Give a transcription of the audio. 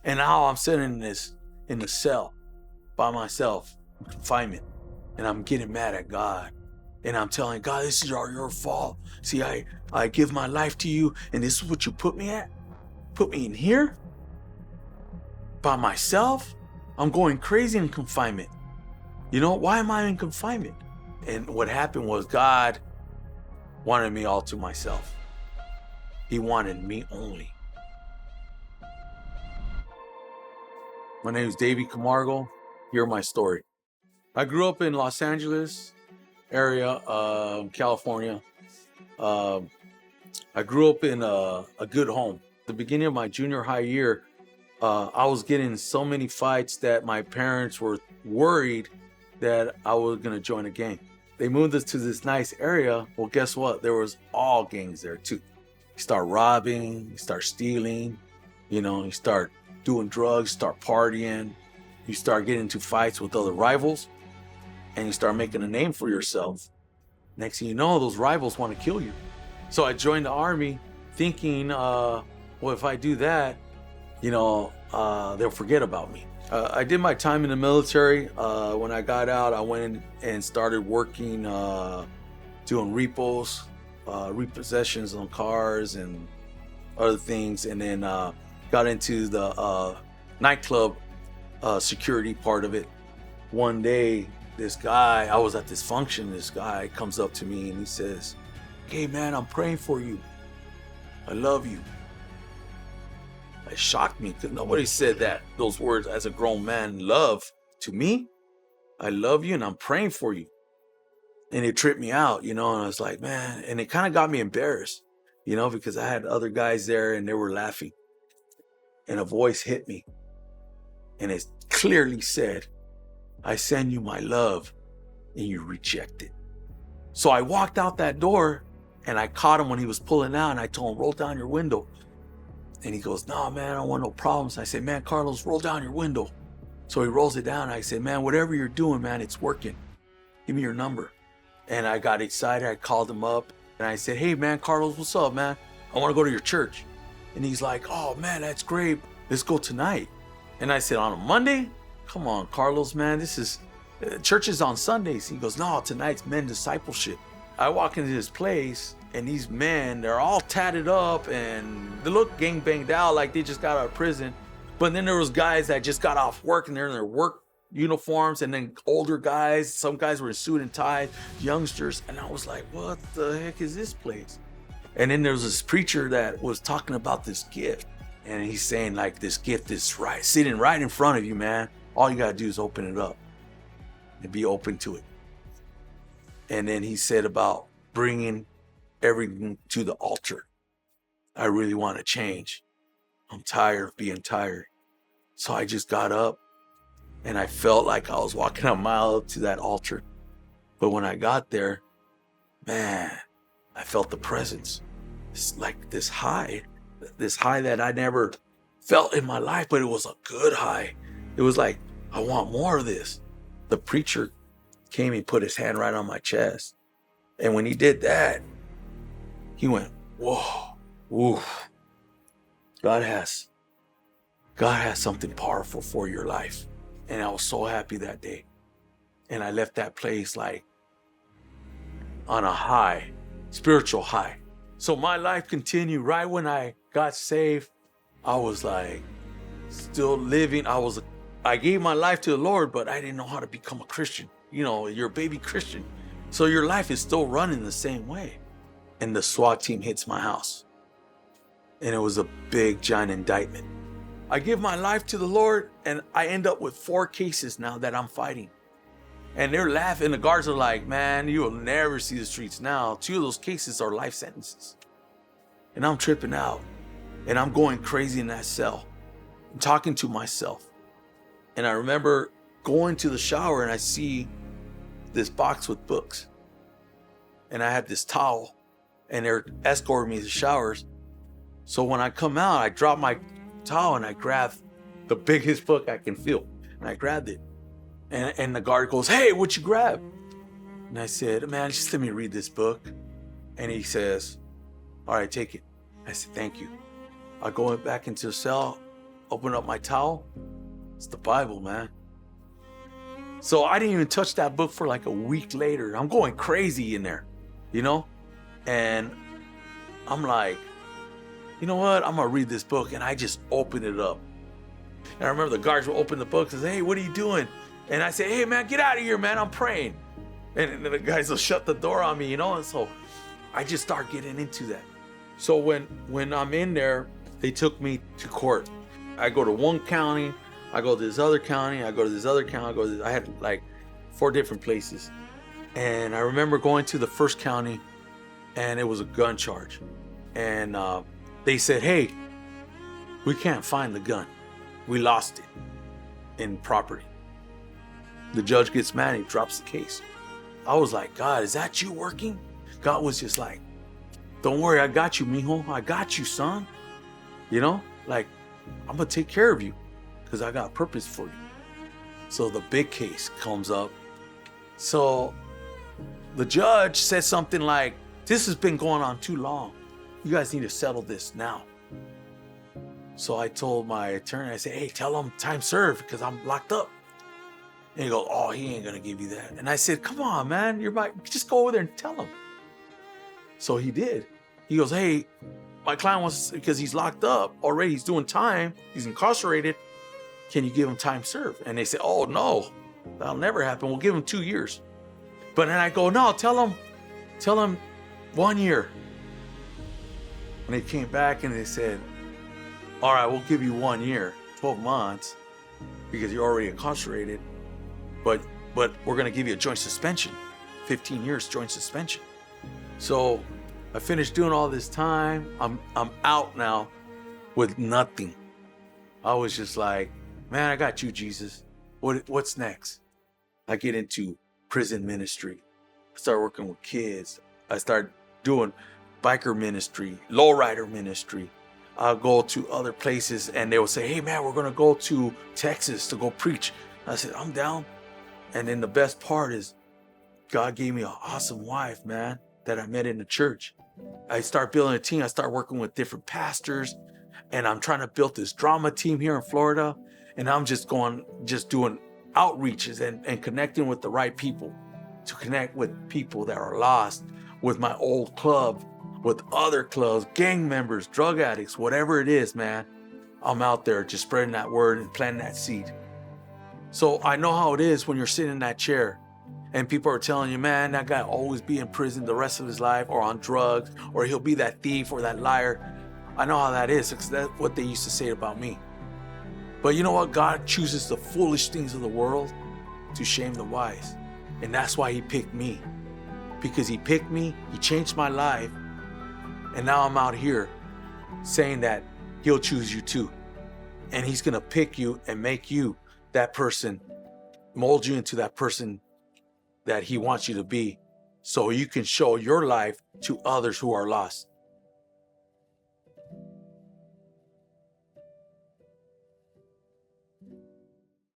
And now I'm sitting in the cell by myself, in confinement, and I'm getting mad at God. And I'm telling God, this is all your fault. See, I give my life to you, and this is what you put me at? Put me in here? By myself? I'm going crazy in confinement. You know, why am I in confinement? And what happened was God wanted me all to myself. He wanted me only. My name is David Camargo. Hear my story. I grew up in Los Angeles area, California. I grew up in a good home. At the beginning of my junior high year, I was getting in so many fights that my parents were worried that I was going to join a gang. They moved us to this nice area. Well, guess what? There was all gangs there too. You start robbing, you start stealing, you start doing drugs, start partying, you start getting into fights with other rivals, and you start making a name for yourself. Next thing you know, those rivals want to kill you. So I joined the army thinking, well, if I do that, they'll forget about me. I did my time in the military. When I got out, I went in and started working, doing repos, repossessions on cars and other things. And then got into the nightclub security part of it. One day, this guy, I was at this function, this guy comes up to me and he says, "Hey man, I'm praying for you. I love you." It shocked me because nobody said those words as a grown man. Love to me. I love you and I'm praying for you. And it tripped me out, and I was like, man, and it kind of got me embarrassed, because I had other guys there and they were laughing. And a voice hit me. And it clearly said, "I send you my love and you reject it." So I walked out that door and I caught him when he was pulling out and I told him, "Roll down your window." And he goes, "No, man, I don't want no problems." I said, "Man, Carlos, roll down your window." So he rolls it down. I said, "Man, whatever you're doing, man, it's working. Give me your number." And I got excited. I called him up and I said, "Hey, man, Carlos, what's up, man? I want to go to your church." And he's like, "Oh, man, that's great. Let's go tonight." And I said, "On a Monday? Come on, Carlos, man. This is church is on Sundays." He goes, "No, tonight's men's discipleship." I walk into this place and these men, they're all tatted up and they look gang banged out like they just got out of prison. But then there was guys that just got off work and they're in their work uniforms, and then older guys, some guys were in suit and tie, youngsters. And I was like, what the heck is this place? And then there was this preacher that was talking about this gift. And he's saying like, this gift is sitting right in front of you, man. All you got to do is open it up and be open to it. And then he said about bringing everything to the altar. I really want to change. I'm tired of being tired. So I just got up and I felt like I was walking a mile up to that altar. But when I got there, man, I felt the presence. It's like this high that I never felt in my life, but it was a good high. It was like, I want more of this. The preacher came and put his hand right on my chest. And when he did that, he went, whoa, woof. God has something powerful for your life. And I was so happy that day. And I left that place like on a high, spiritual high. So my life continued. Right when I got saved, I was like still living. I gave my life to the Lord, but I didn't know how to become a Christian. You're a baby Christian. So your life is still running the same way. And the SWAT team hits my house. And it was a big, giant indictment. I give my life to the Lord, and I end up with 4 cases now that I'm fighting. And they're laughing. The guards are like, man, you will never see the streets now. 2 of those cases are life sentences. And I'm tripping out. And I'm going crazy in that cell. I'm talking to myself. And I remember going to the shower and I see this box with books. And I had this towel. And they're escorting me to showers. So when I come out, I drop my towel and I grab the biggest book I can feel. And I grabbed it. And the guard goes, "Hey, what you grab?" And I said, "Man, just let me read this book." And he says, "All right, take it." I said, "Thank you." I go back into the cell open up my towel. It's the Bible, man. So I didn't even touch that book for like a week later. I'm going crazy in there, you know? And I'm like, you know what? I'm going to read this book. And I just opened it up. And I remember the guards will open the book and say, hey, what are you doing? And I say, hey, man, get out of here, man. I'm praying. And the guys will shut the door on me, you know? And so I just start getting into that. So when I'm in there, they took me to court. I go to one county, I go to this other county, I go to this other county, I had like 4 different places. And I remember going to the first county, and it was a gun charge. And they said, hey, we can't find the gun. We lost it in property. The judge gets mad and he drops the case. I was like, God, is that you working? God was just like, don't worry, I got you, mijo. I got you, son. You know, like, I'm going to take care of you because I got a purpose for you. So the big case comes up. So the judge said something like, this has been going on too long. You guys need to settle this now. So I told my attorney, I said, hey, tell him time served because I'm locked up. And he goes, oh, he ain't going to give you that. And I said, come on, man. Just go over there and tell him. So he did. He goes, hey, my client wants, because he's locked up already, he's doing time, he's incarcerated. Can you give him time served? And they say, oh, no, that'll never happen. We'll give him 2 years. But then I go, no, tell him 1 year. And they came back and they said, all right, we'll give you 1 year, 12 months, because you're already incarcerated. But we're going to give you a joint suspension, 15 years joint suspension. So I finished doing all this time. I'm out now with nothing. I was just like, man, I got you, Jesus. What's next? I get into prison ministry. I start working with kids. I start doing biker ministry, lowrider ministry. I'll go to other places and they will say, hey, man, we're going to go to Texas to go preach. I said, I'm down. And then the best part is God gave me an awesome wife, man, that I met in the church. I start building a team. I start working with different pastors, and I'm trying to build this drama team here in Florida. And I'm just doing outreaches and connecting with the right people to connect with people that are lost, with my old club, with other clubs, gang members, drug addicts, whatever it is, man. I'm out there just spreading that word and planting that seed. So I know how it is when you're sitting in that chair and people are telling you, man, that guy will always be in prison the rest of his life or on drugs, or he'll be that thief or that liar. I know how that is because that's what they used to say about me. But you know what? God chooses the foolish things of the world to shame the wise. And that's why he picked me. Because he picked me, he changed my life. And now I'm out here saying that he'll choose you too. And he's going to pick you and make you that person, mold you into that person that he wants you to be, so you can show your life to others who are lost.